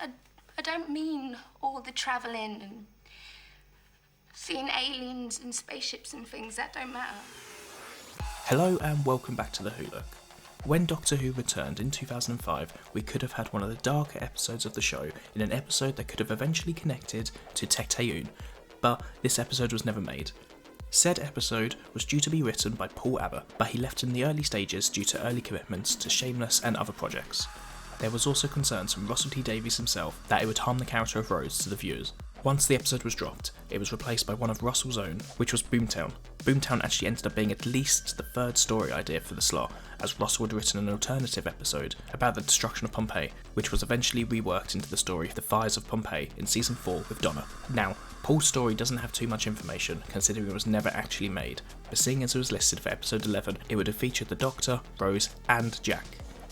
I don't mean all the travelling and seeing aliens and spaceships and things. That don't matter. Hello and welcome back to The Who Look. When Doctor Who returned in 2005, we could have had one of the darker episodes of the show in an episode that could have eventually connected to Tecteun, but this episode was never made. Said episode was due to be written by Paul Aber, but he left in the early stages due to early commitments to Shameless and other projects. There was also concerns from Russell T Davies himself that it would harm the character of Rose to the viewers. Once the episode was dropped, it was replaced by one of Russell's own, which was Boomtown. Boomtown actually ended up being at least the third story idea for the slot, as Russell had written an alternative episode about the destruction of Pompeii, which was eventually reworked into the story The Fires of Pompeii in Season 4 with Donna. Now, Paul's story doesn't have too much information, considering it was never actually made, but seeing as it was listed for episode 11, it would have featured the Doctor, Rose, and Jack.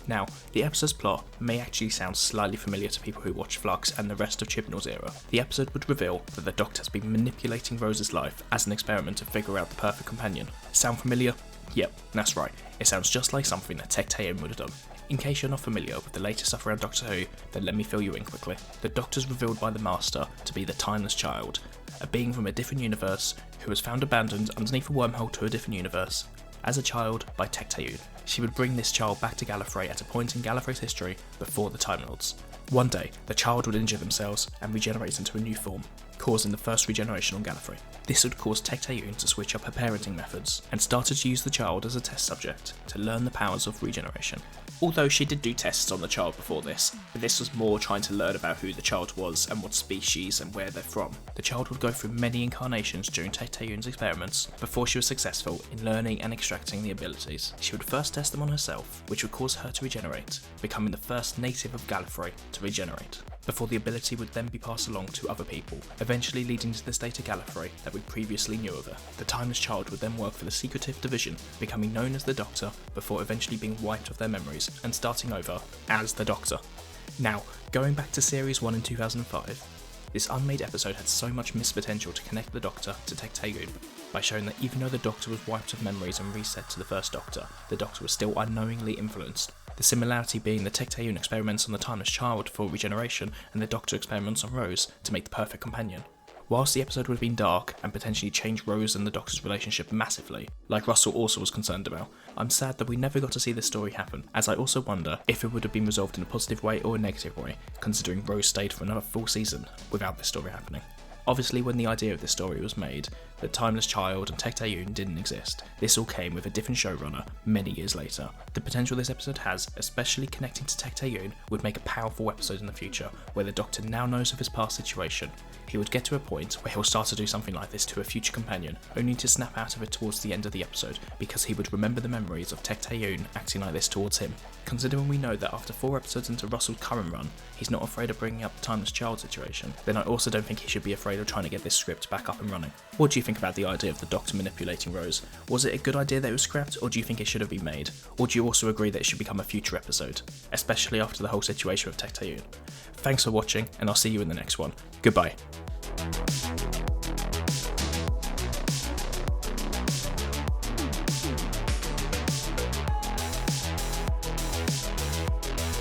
Now, the episode's plot may actually sound slightly familiar to people who watch Flux and the rest of Chibnall's era. The episode would reveal that the Doctor has been manipulating Rose's life as an experiment to figure out the perfect companion. Sound familiar? Yep, that's right. It sounds just like something that Tecteun would have done. In case you're not familiar with the latest stuff around Doctor Who, then let me fill you in quickly. The Doctor's revealed by the Master to be the Timeless Child, a being from a different universe who was found abandoned underneath a wormhole to a different universe, as a child by Tecteun. She would bring this child back to Gallifrey at a point in Gallifrey's history before the Time Lords. One day, the child would injure themselves and regenerate into a new form, causing the first regeneration on Gallifrey. This would cause Tecteun to switch up her parenting methods and started to use the child as a test subject to learn the powers of regeneration. Although she did do tests on the child before this, but this was more trying to learn about who the child was and what species and where they're from. The child would go through many incarnations during Tecteun's experiments before she was successful in learning and extracting the abilities. She would first test them on herself, which would cause her to regenerate, becoming the first native of Gallifrey to regenerate, before the ability would then be passed along to other people, eventually leading to the state of Gallifrey that we previously knew of her. The Timeless Child would then work for the Secretive Division, becoming known as the Doctor, before eventually being wiped of their memories and starting over as the Doctor. Now, going back to Series 1 in 2005, this Unmade episode had so much missed potential to connect the Doctor to Tecteun by showing that even though the Doctor was wiped of memories and reset to the first Doctor, the Doctor was still unknowingly influenced. The similarity being the Tecteun experiments on the Timeless Child for regeneration and the Doctor experiments on Rose to make the perfect companion. Whilst the episode would have been dark and potentially changed Rose and the Doctor's relationship massively, like Russell also was concerned about, I'm sad that we never got to see this story happen, as I also wonder if it would have been resolved in a positive way or a negative way, considering Rose stayed for another full season without this story happening. Obviously, when the idea of this story was made, the Timeless Child and Tecteun didn't exist. This all came with a different showrunner many years later. The potential this episode has, especially connecting to Tecteun, would make a powerful episode in the future, where the Doctor now knows of his past situation. He would get to a point where he'll start to do something like this to a future companion, only to snap out of it towards the end of the episode, because he would remember the memories of Tecteun acting like this towards him. Considering we know that after 4 episodes into Russell's current run, he's not afraid of bringing up the Timeless Child situation, then I also don't think he should be afraid of trying to get this script back up and running. What do you think about the idea of the Doctor manipulating Rose? Was it a good idea that it was scrapped, or do you think it should have been made? Or do you also agree that it should become a future episode, especially after the whole situation with Tecteun? Thanks for watching, and I'll see you in the next one. Goodbye.